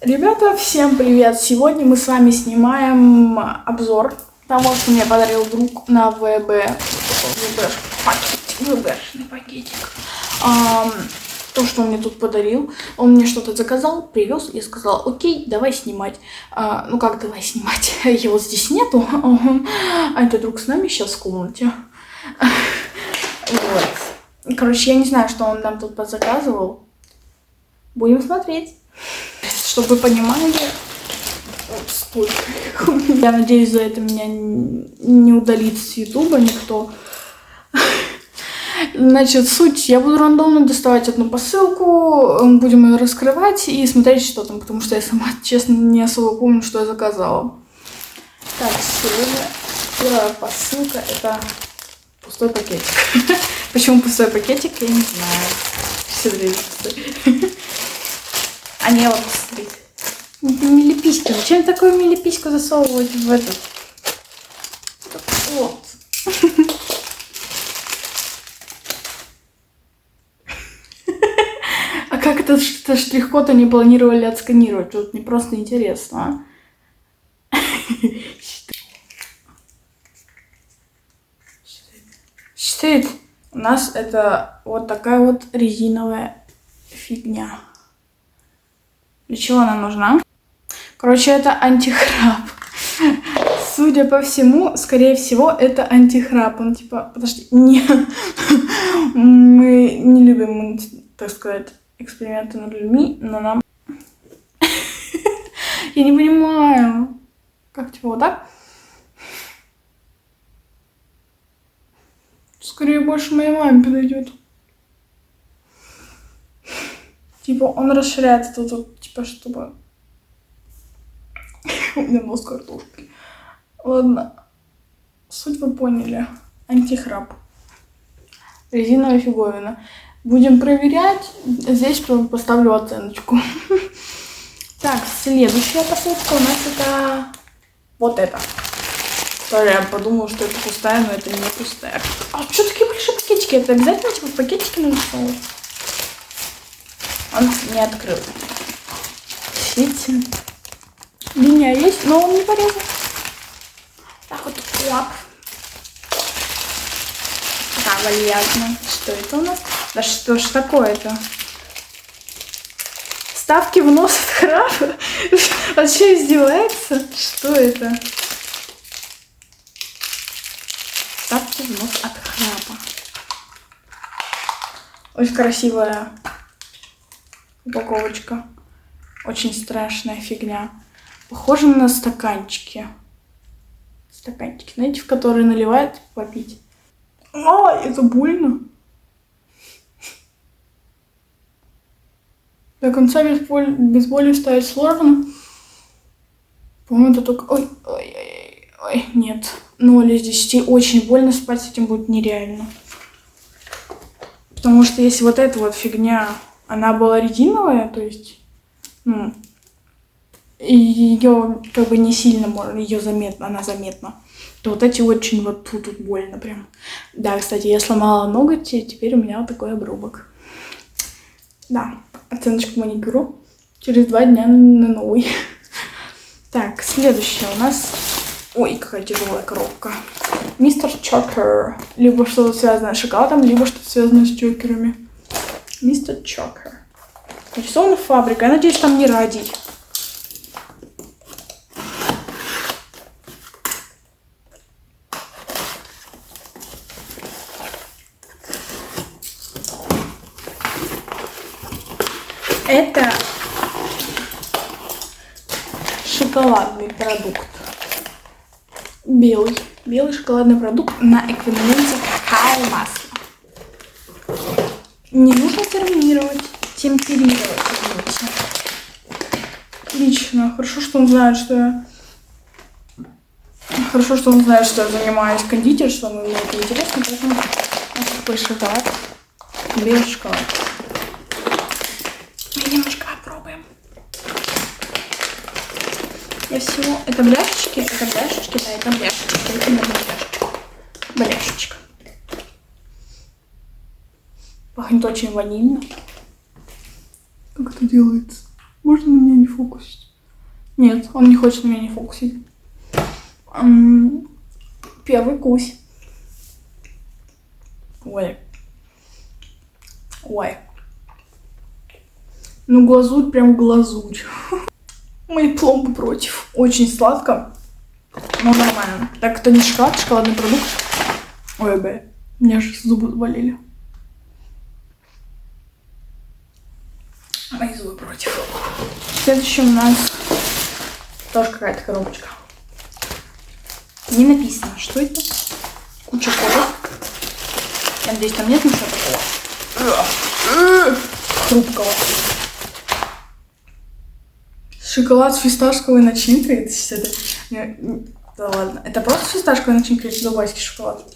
Ребята, всем привет! Сегодня мы с вами снимаем обзор того, что мне подарил друг на ВБшный пакетик. То, что он мне тут подарил. Он мне что-то заказал, привез и сказал: окей, давай снимать. Ну как давай снимать? Его здесь нету. А это друг с нами сейчас в комнате. Вот. Короче, я не знаю, что он нам тут позаказывал. Будем смотреть. Чтобы вы понимали, сколько. Я надеюсь, за это меня не удалит с Ютуба никто. Значит, суть. Я буду рандомно доставать одну посылку, будем ее раскрывать и смотреть, что там, потому что я сама, честно, не особо помню, что я заказала. Так, сегодня первая посылка — это пустой пакетик. Почему пустой пакетик, я не знаю. Все время пустой. А не, вот посмотрите. Милиписька. Зачем такую милипиську засовывать в этот? Вот. А как это штрих-код они планировали отсканировать? Вот мне просто интересно. Считает. У нас это вот такая вот резиновая фигня. Для чего она нужна? Короче, это антихрап. Судя по всему, скорее всего, это антихрап. Он типа, подожди, нет. Мы не любим, так сказать, эксперименты над людьми, но нам... Я не понимаю. Как, типа, вот так? Скорее, больше моей маме подойдет. Типа, он расширяется тут, типа, чтобы... У меня нос картошки. Ладно. Суть вы поняли. Антихрап. Резиновая фиговина. Будем проверять. Здесь поставлю оценочку. Так, следующая посылка у нас это... Вот это. Я подумала, что это пустая, но это не пустая. А что такие большие пакетики? Это обязательно, типа, пакетики надо ставить? Он не открыл. Видите? Линия есть, но он не порезан. Так вот, лап. Кавалерно. Что это у нас? Да что ж такое-то? Ставки в нос от храпа? Вообще издевается? Что это? Ставки в нос от храпа. Очень красивая упаковочка. Очень страшная фигня. Похоже на стаканчики. Стаканчики, знаете, в которые наливают попить. А, это больно. До конца без боли вставить сложно. По-моему, это только... Ой, нет. 0 из 10. Очень больно, спать с этим будет нереально. Потому что если вот эта вот фигня, она была резиновая, то есть, ну, ее как бы не сильно можно, ее заметно, она заметна. То вот эти очень вот тут больно прям. Да, кстати, я сломала ноготь, и теперь у меня вот такой обрубок. Да, оценочку маникюру. Через 2 дня на новый. Так, следующее у нас... Ой, какая тяжелая коробка. Мистер Чокер. Либо что-то связанное с шоколадом, либо что-то связанное с чокерами. Мистер Чокер. Нарисована фабрика. Я надеюсь, там не радий. Это шоколадный продукт. Белый шоколадный продукт на эквиваленте какао-масла. Не нужно темперировать, извините. Отлично. Хорошо, что он знает, что я... Хорошо, что он знает, что я занимаюсь кондитерством, и мне это интересно, поэтому вот такой шоколад. Белый шоколад. Мы немножко попробуем. Я всего... Это бляшечки, да, это бляшечки. Это не бляшечка. Бляшечка. Пахнет очень ванильно. Как это делается? Можно на меня не фокусить? Нет, он не хочет на меня не фокусить. Первый кусь. Ой. Ой. Ну, глазурь прям глазурь. Мои пломбы против. Очень сладко, но нормально. Так, это не шоколад, шоколадный продукт. Ой, бля. Меня же зубы болели. Мои зубы против. Следующий у нас тоже какая-то коробочка. Не написано, что это. Куча кодов. Я надеюсь, там нет ничего такого хрупкого. Шоколад с фисташковой начинкой. Это что это? Да ладно. Это просто фисташковая начинка или дубайский шоколад?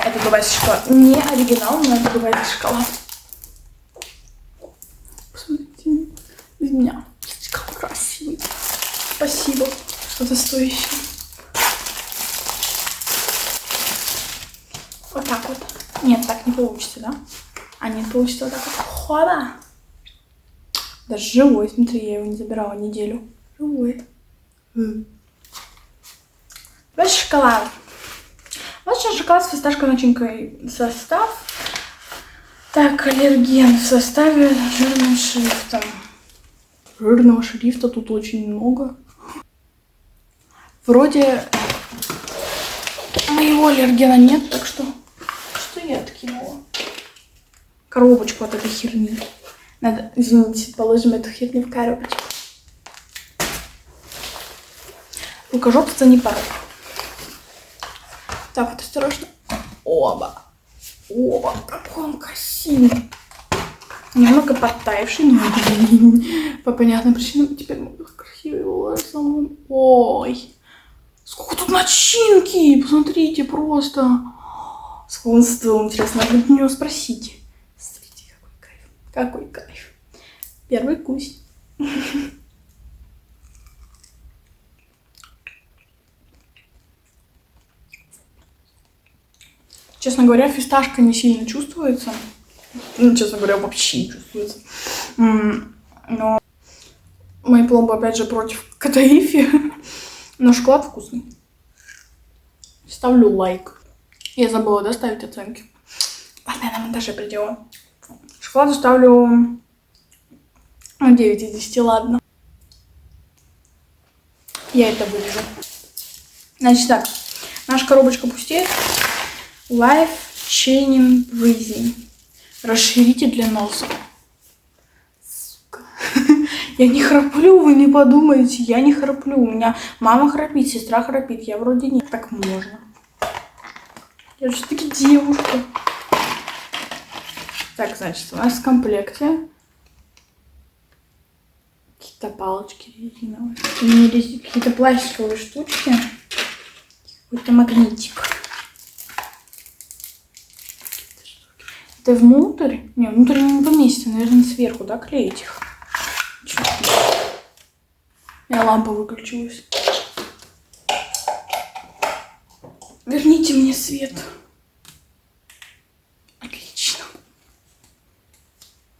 Это дубайский шоколад. Не оригинал, но это дубайский шоколад. Посмотрите, из меня. Как красивый. Спасибо. Что-то стоящее. Вот так вот. Нет, так не получится, да? А нет, получится вот так вот. Хоба! Даже живой, смотри, я его не забирала неделю. Живой. Вот шоколад. Вот сейчас шоколад с фисташковой начинкой. Состав. Так, аллерген в составе жирным шрифтом. Жирного шрифта тут очень много. Вроде моего аллергена нет, так что я откинула? Коробочку от этой херни. Надо, извините, положим эту херню в коробочку. Рукожопство не порог. Так, вот осторожно. Оба. Оба. Какой он красивый. Немного подтаявший, но по понятным причинам теперь красивый волос. Ой. Сколько тут начинки. Посмотрите, просто. Сколько он стоил, интересно. Надо у него спросить. Смотрите, какой кайф. Какой кайф. Первый кусь. Честно говоря, фисташка не сильно чувствуется. Ну, честно говоря, вообще не чувствуется. Но мои пломбы, опять же, против катаифи. Но шоколад вкусный. Ставлю лайк. Я забыла, да, ставить оценки. Ладно, я на монтаже приделаю. Шоколаду ставлю 9 из 10, ладно. Я это вырежу. Значит так, наша коробочка пустеет. Life Chaining Breathing. Расширитель для носа. Сука. Я не храплю, вы не подумайте. Я не храплю. У меня мама храпит, сестра храпит. Я вроде нет. Так можно. Я же все-таки девушка. Так, значит, у нас в комплекте какие-то палочки резиновые. Какие-то пластиковые штучки. Какой-то магнитик. Это внутрь? Не, внутрь не поместится. Наверное, сверху, да, клеить их? Я лампа выключилась. Верните мне свет. Отлично.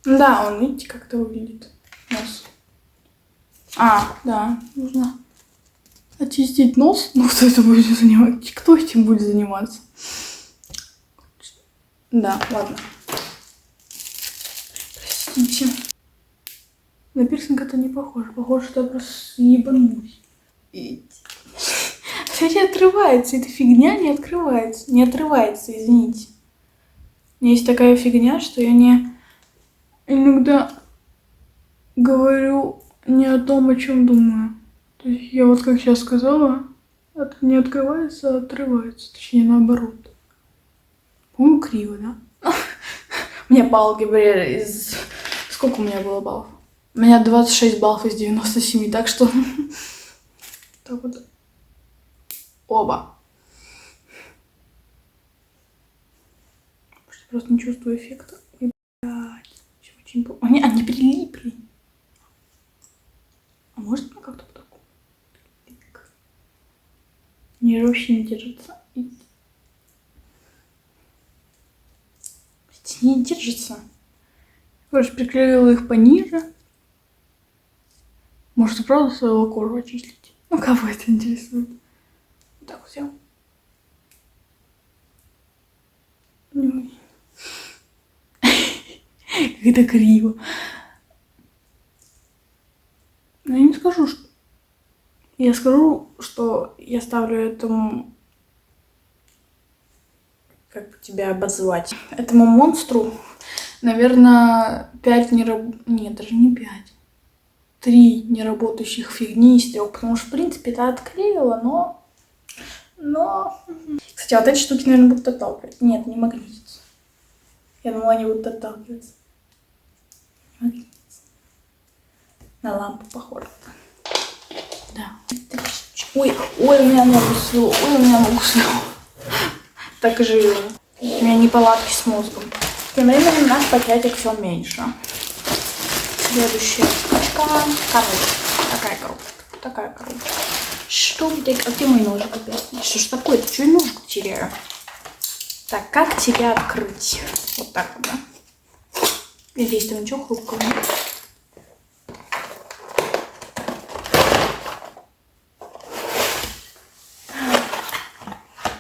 Да, он, видите, как это выглядит. Нос. А, да, нужно очистить нос. Ну, кто это будет заниматься? Кто этим будет заниматься? Да, ладно. Простите. На пирсинг это не похоже. Похоже, что я просто ебанусь. Кстати, отрывается. Эта фигня не открывается. Не отрывается, извините. У меня есть такая фигня, что я не иногда говорю не о том, о чем думаю. То есть я вот как сейчас сказала, не открывается, а отрывается. Точнее, наоборот. По-моему, криво, да? У меня по алгебре из... Сколько у меня было баллов? У меня 26 баллов из 97, так что... Так вот. Оба. Просто не чувствую эффекта. Ой, блядь. Очень... Они прилипли. А может она как-то так? Не, вообще не держится. Не держится. Короче, приклеила их пониже. Может, и правда свою кожу очистить? Ну, кого это интересует? Вот так вот сделал. Как это криво. Но я не скажу, что... Я скажу, что я ставлю этому... Как бы тебя обозвать? Этому монстру, наверное, 5 не раб... Нет, даже не 5. 3 неработающих фигни из 3, потому что, в принципе, это отклеила, но... Кстати, вот эти штуки, наверное, будут отталкивать. Нет, не магнитятся. Я думала, они будут отталкиваться. Магнитятся. На лампу похоже. Да. Ой, ой, у меня ногу свело. Ой, у меня ногу свело. Так и живем. У меня неполадки с мозгом. Тем временем наш пакетик все меньше. Следующая штучка. Коробочка. Такая коробочка. Что где? А где мой ножик опять? Что ж такое? Ты что я ножик теряю? Так, как тебя открыть? Вот так вот, да? И здесь там ничего хрупкого нет.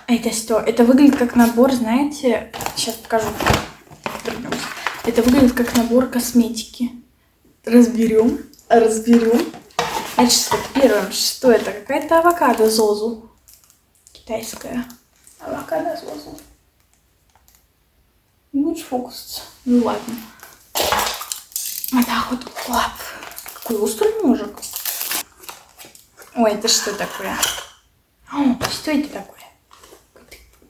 Это что? Это выглядит как набор, знаете... Сейчас покажу. Это выглядит как набор косметики. Разберем. Значит, первое, что это? Какая-то авокадо Зозу. Китайская. Авокадо Зозу. Не будешь фокуситься? Ну ладно. Вот так вот. Лап. Какой острый ножик. Ой, это что такое? О, что это такое?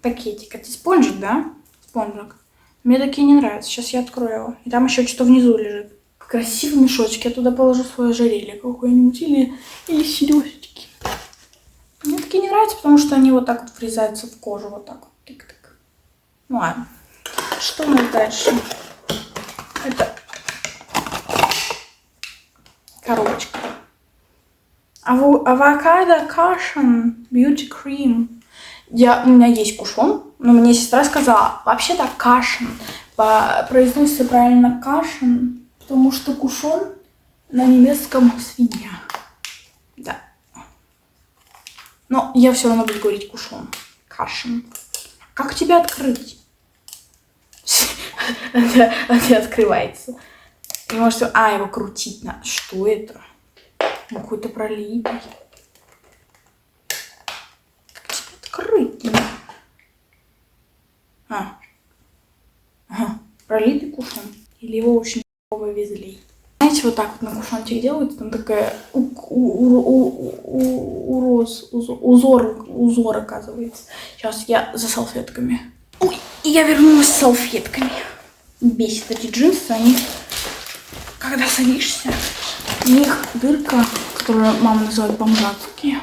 Пакетик. Это спонжик, да? Спонжик. Мне такие не нравятся. Сейчас я открою его. И там еще что-то внизу лежит. Красивый мешочек. Я туда положу свое ожерелье какое-нибудь. Или сережечки. Мне такие не нравятся, потому что они вот так вот врезаются в кожу. Вот так вот. Тык-тык. Ну ладно. Что у нас дальше? Это коробочка. Авокадо Cushion Beauty Cream. У меня есть кушон, но мне сестра сказала, вообще-то кашин. Произносится правильно кашин, потому что кушон на немецком свинья. Да. Но я все равно буду говорить кушон. Кашин. Как тебя открыть? Это открывается. И может, его крутить надо. Что это? Какой-то пролитый. Открыть. Пролитый кушон. Или его очень везли. Знаете, вот так вот на кушончик делают, там такая узор оказывается. Сейчас я за салфетками. Ой, я вернулась с салфетками. Бесит эти джинсы, они, когда садишься, у них дырка, которую мама называет бомжатские.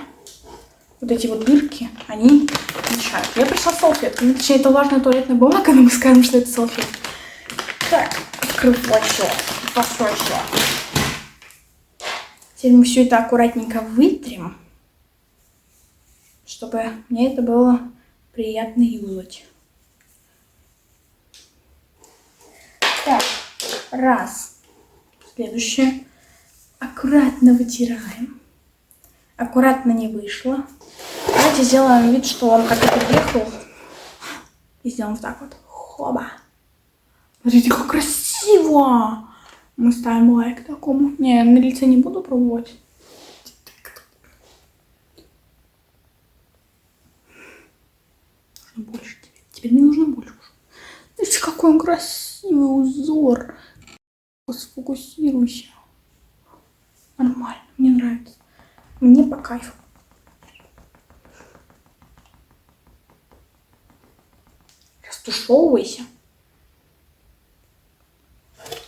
Вот эти вот дырки, они мешают. Я пришла с салфетками. Точнее, это влажная туалетная бумага, но мы скажем, что это салфетка. Так, открывай все. Теперь мы все это аккуратненько вытрем, чтобы мне это было приятно юзать. Так, раз. Следующее. Аккуратно вытираем. Аккуратно не вышло. Давайте сделаем вид, что он как-то приехал. И сделаем вот так вот. Хоба. Смотрите, как красиво! Мы ставим лайк такому. Не, на лице не буду пробовать. Нужно больше тебе. Теперь мне нужно больше. Смотрите, какой он красивый узор. Сфокусируйся. Нормально, мне нравится. Мне по кайфу. Растушевывайся.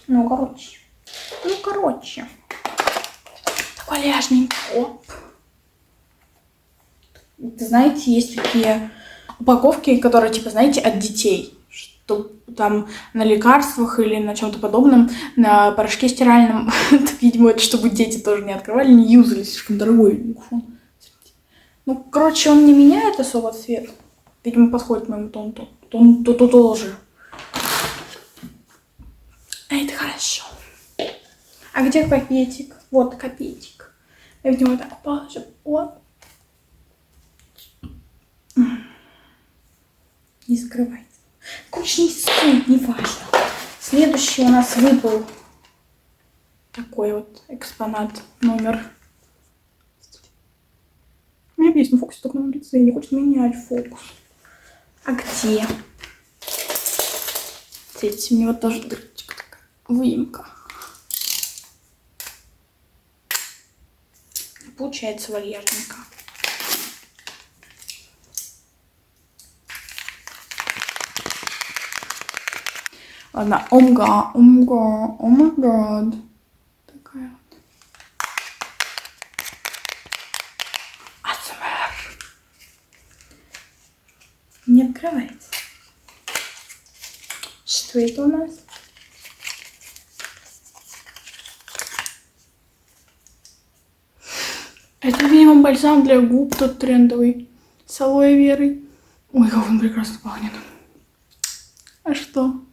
Ну, короче. Такой ляжненький. Оп. Знаете, есть такие упаковки, которые, типа, знаете, от детей. Что там на лекарствах или на чем-то подобном, на порошке стиральном. Видимо, это чтобы дети тоже не открывали, не юзали, слишком дорогой. Ну, короче, он не меняет особо цвет. Видимо, подходит моему тонту. Тонту тоже. Это хорошо. А где пакетик? Вот копеечек. Я в него так положу. Вот. Не закрывайте. Короче, не стоит, не важно. Следующий у нас выпал такой вот экспонат номер. У меня есть на фокусе только на лице, не хочет менять фокус. А где? Смотрите, у него тоже дырочка такая, выемка. Получается вальяжненько. Ладно, омга, о май гад. Такая вот. АСМР. Не открывается. Что это у нас? Это, видимо, бальзам для губ, тот трендовый, с алоэ верой. Ой, как он прекрасно пахнет. А что?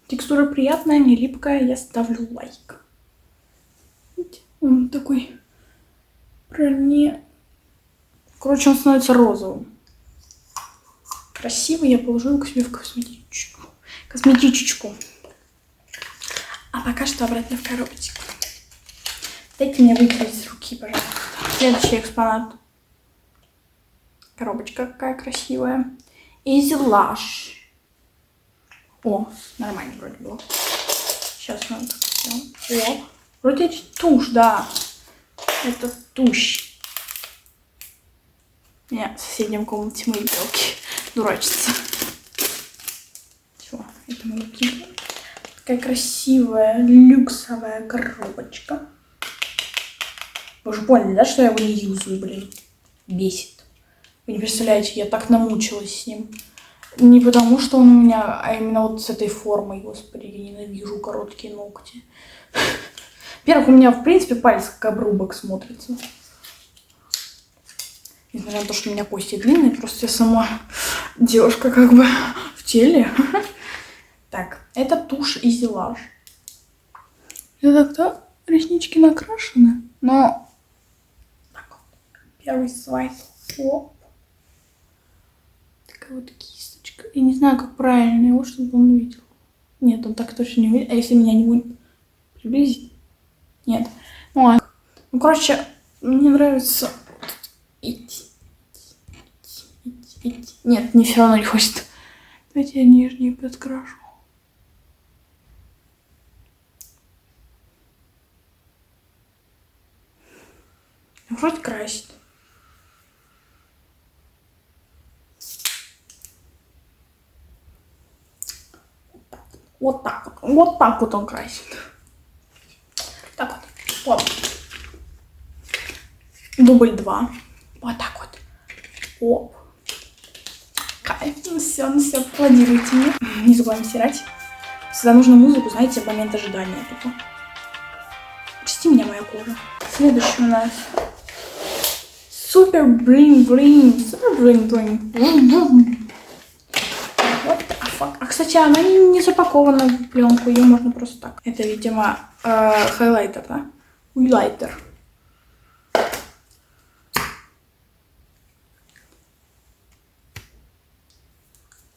Текстура приятная, не липкая, я ставлю лайк. Видите? Он такой прям. Короче, он становится розовым. Красивый, я положу его к себе в косметичечку. А пока что обратно в коробочку. Дайте мне вытереть с руки, пожалуйста. Следующий экспонат. Коробочка какая красивая. Easy Lash. О, нормально вроде было. Сейчас надо так сделать. О, вроде это тушь, да. Это тушь. Нет, в соседнем комнате мои белки дурачатся. Все, это мы выкидываем. Такая красивая люксовая коробочка. Вы уже поняли, да, что я его не юзаю, блин? Бесит. Вы не представляете, я так намучилась с ним. Не потому, что он у меня, а именно вот с этой формой. Господи, я ненавижу короткие ногти. Во-первых, у меня, в принципе, палец как обрубок смотрится. Несмотря на то, что у меня кости длинные, просто я сама девушка как бы в теле. Так, это тушь Easy Lash. Я так-то реснички накрашены, но... Так вот, первый слайд. Оп. Такая вот кисточка. Я не знаю, как правильно его, чтобы он увидел. Нет, он так точно не увидит. А если меня не будет приблизить? Нет. Ну ладно. Ну, короче, мне нравится идти. Нет, мне все равно не хочет. Давайте я нижний подкрашу. Вроде красит. Вот так вот. Вот так вот он красит. Так вот. Вот. Дубль 2. Вот так вот. Оп. Кайф. Ну все, аплодируйте мне. Не забываем стирать. Всегда нужно музыку, знаете, в момент ожидания. Типа. Прости меня, моя кожа. Следующий у нас. Супер блин-блин. Супер блин-блин. Вот, а кстати, она не запакована в пленку, ее можно просто так. Это, видимо, хайлайтер, да? Уилайтер.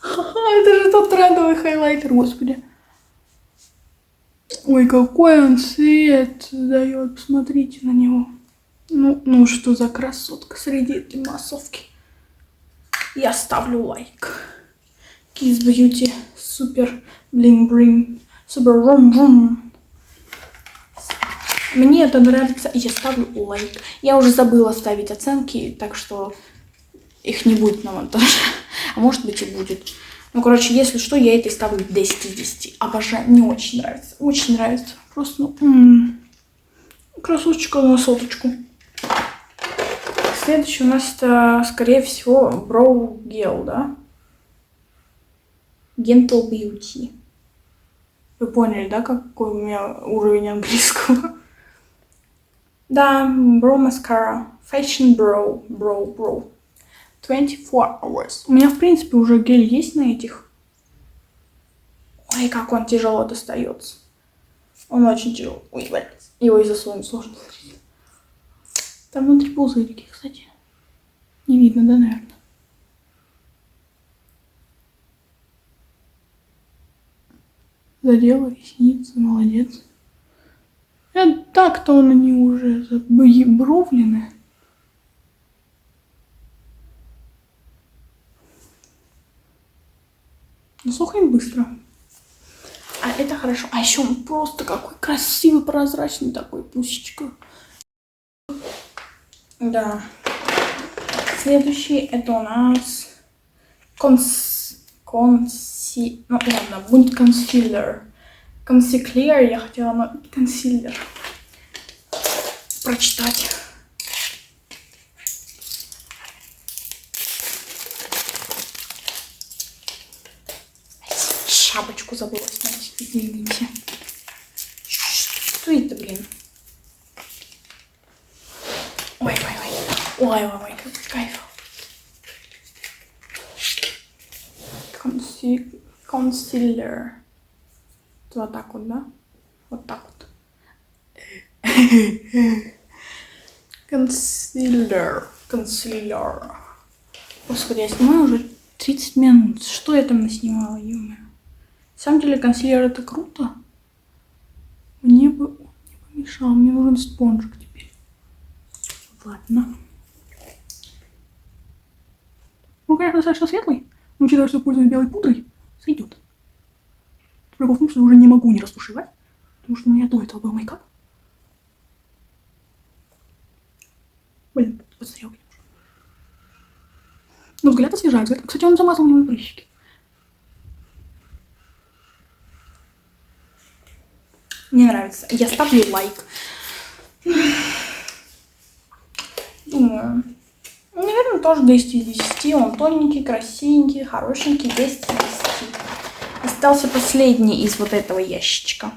Это же тот трендовый хайлайтер, господи. Ой, какой он цвет дает, посмотрите на него. Ну что за красотка среди этой массовки. Я ставлю лайк. Kiss Beauty, супер блин-блин, супер рум-рум. Мне это нравится, и я ставлю лайк. Я уже забыла ставить оценки, так что их не будет на монтаже. А может быть и будет. Ну, короче, если что, я этой ставлю 10 из 10. Обожаю, мне очень нравится. Очень нравится. Просто, красоточка на соточку. Следующий у нас это, скорее всего, Brow Gel, да? Gentle Beauty. Вы поняли, да, какой у меня уровень английского? Да, Brow Mascara. Fashion Brow. Brow. 24 hours. У меня, в принципе, уже гель есть на этих. Ой, как он тяжело достается. Он очень тяжелый. Ой, блин. Его и засунуть сложно. Там внутри пузырики, кстати. Не видно, да, наверное? Задела ресницы, молодец. Так-то они уже забровлены. Но сохнет быстро. А это хорошо. А еще он просто какой красивый, прозрачный такой, пусечка. Да. Следующий это у нас ну ладно, будет консилер. Консилер, я хотела, но консилер прочитать. Шапочку забыла снять, извините. Что это, блин? Ой, какой кайф. Консилер. Вот так вот, да? Вот так вот. Консилер. Господи, я снимаю уже 30 минут. Что я там наснимала, ё-моё? На самом деле консилер это круто. Мне бы он не помешал. Мне нужен спонжик теперь. Ладно. Он, конечно, достаточно светлый, но учитывая, что пользуюсь белой пудрой, сойдет. Прикол в том, что я уже не могу не растушевать, потому что у меня до этого был мейкап. Блин, посмотрел, конечно. Но взгляд освежает. Кстати, он замазал мне мои прыщики. Мне нравится. Я ставлю лайк. Думаю. Наверное, тоже 10 из 10. Он тоненький, красивенький, хорошенький. 10 из 10. Остался последний из вот этого ящичка.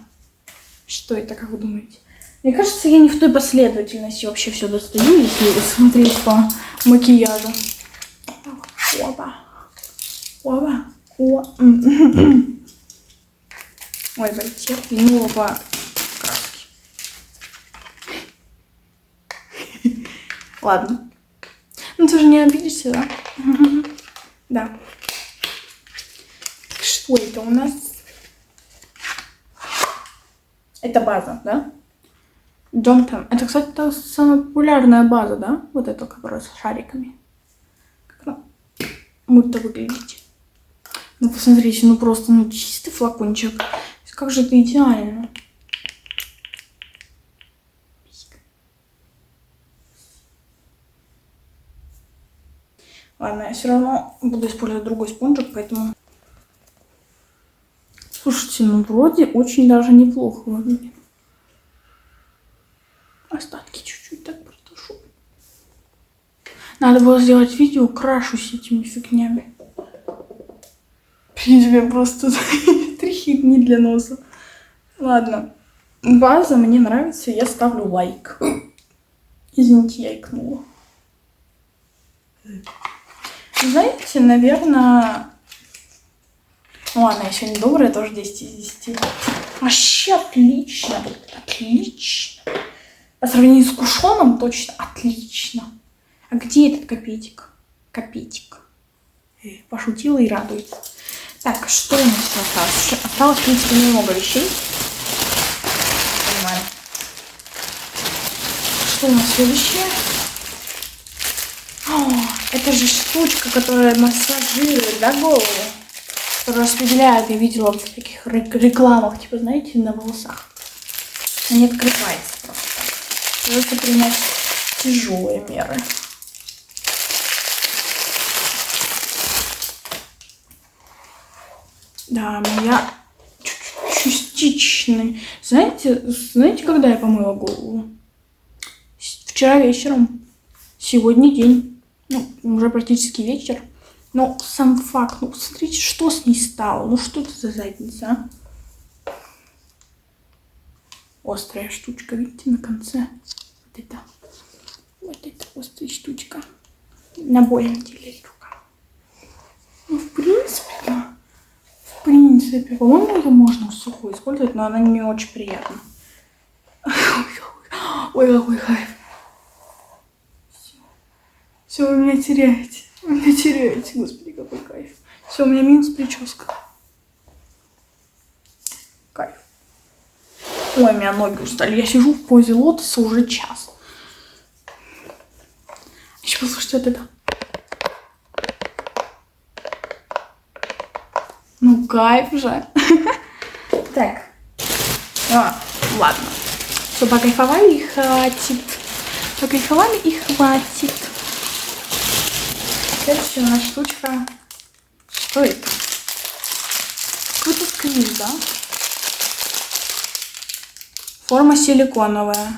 Что это, как вы думаете? Мне кажется, я не в той последовательности вообще все достаю, если смотреть по макияжу. Опа. Опа. Ой, блядь, я пьянула по краске. Ладно. Ну, ты же не обидишься, да? Да. Что это у нас? Это база, да? Джонтон. Это, кстати, та самая популярная база, да? Вот эта, которая с шариками. Как она будет выглядеть? Ну, посмотрите, ну просто, ну, чистый флакончик. Как же это идеально. Ладно, я все равно буду использовать другой спонжик, поэтому... Слушайте, ну вроде очень даже неплохо выглядит. Остатки чуть-чуть так проташу. Надо было сделать видео, крашусь этими фигнями. Тебе просто трихит не для носа. Ладно. База мне нравится, я ставлю лайк. Извините, я икнула. Знаете, наверное... Ладно, я сегодня добрая, тоже 10 из 10. Вообще отлично. Отлично. По сравнению с кушоном точно отлично. А где этот копейтик? Копейтик. Пошутила и радуется. Так, что у нас осталось? Осталось, в принципе, немного вещей. Понимаю. Что у нас следующее? О, это же штучка, которая массажирует, да, голову? Которая распределяет, я видела в таких рекламах, типа, знаете, на волосах. Не открывается просто. Придется принять тяжелые меры. Да, моя частичный. Знаете, когда я помыла голову? Вчера вечером. Сегодня день. Ну, уже практически вечер. Но сам факт, ну, посмотрите, что с ней стало. Ну, что это за задница, а? Острая штучка, видите, на конце. Вот это острая штучка. На больно делить рука. Ну, в принципе, да. В принципе, по-моему, ее можно сухую использовать, но она не очень приятна. Ой, какой кайф. Все, вы меня теряете. Вы меня теряете, господи, какой кайф. Все, у меня минус прическа. Кайф. Ой, у меня ноги устали. Я сижу в позе лотоса уже час. Еще послушайте вот это. Ну, кайф же. Так. Ладно. Все, покайфовали и хватит. Покайфовали и хватит. Следующая наша штучка. Что это? Какой-то сквиз, да? Форма силиконовая.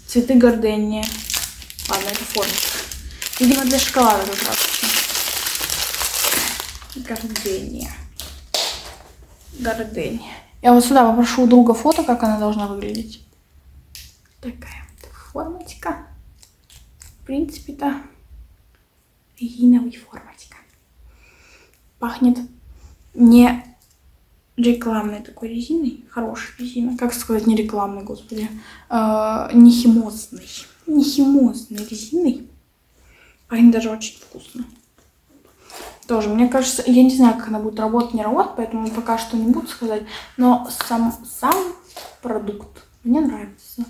Цветы гордения. Ладно, это формочка. Видимо, для шоколада как раз. Гордения. Гордения. Я вот сюда попрошу у друга фото, как она должна выглядеть. Такая вот формочка. В принципе-то резиновая формочка. Пахнет не рекламной такой резиной. Хорошая резина. Как сказать не рекламной, господи. Не химозной. Не химозной резиной. Пахнет даже очень вкусно. Тоже, мне кажется, я не знаю, как она будет работать, не работать, поэтому пока что не буду сказать. Но сам продукт мне нравится.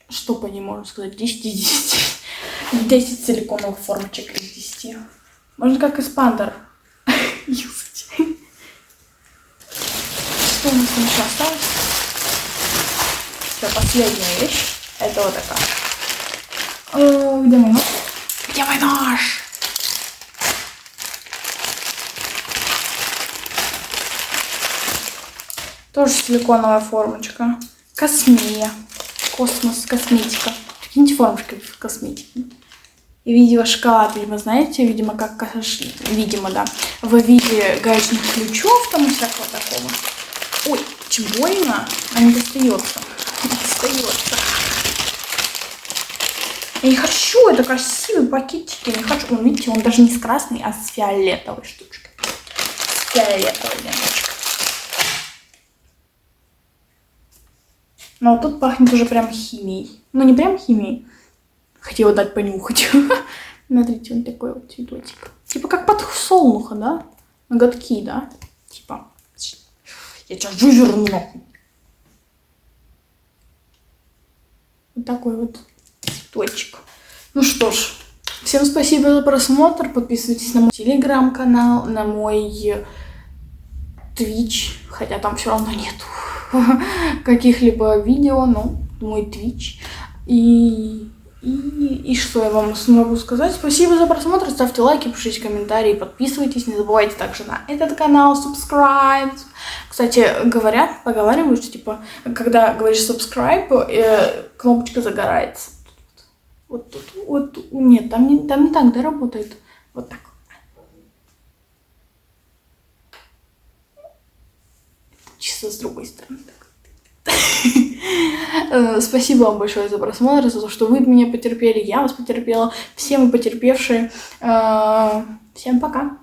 Что по ней можно сказать? 10 из 10. 10 силиконовых формочек из 10. Можно как эспандер юзать. Что у нас там еще осталось? Все, последняя вещь. Это вот такая. Где мой нож? Где мой нож? Тоже силиконовая формочка. Космея. Космос, косметика. Прикиньте, формочка косметики. И, видимо, шоколад, видимо, знаете, видимо, как... Видимо, да. В виде гаечных ключов там и всякого такого. Ой, очень больно. А не достается. Не достается. Я не хочу, это красивый пакетик. Я не хочу. Вон, видите, он даже не с красной, а с фиолетовой штучкой. С фиолетовой ленточкой. Но вот тут пахнет уже прям химией. Ну, не прям химией. Хотела дать понюхать. Смотрите, он такой вот цветочек. Типа как подсолнуха, да? Ноготки, да? Типа. Я сейчас выверну нахуй. Вот такой вот цветочек. Ну что ж. Всем спасибо за просмотр. Подписывайтесь на мой телеграм-канал, на мой Twitch. Хотя там все равно нету каких-либо видео, но мой Twitch. И что я вам смогу сказать? Спасибо за просмотр, ставьте лайки, пишите комментарии, подписывайтесь, не забывайте также на этот канал, subscribe. Кстати, поговаривают, что типа, когда говоришь subscribe, кнопочка загорается. Вот тут, вот, нет, там не так, да, работает. Вот так. Чисто с другой стороны. Спасибо вам большое за просмотр, за то, что вы меня потерпели, я вас потерпела. Все мы потерпевшие. Всем пока.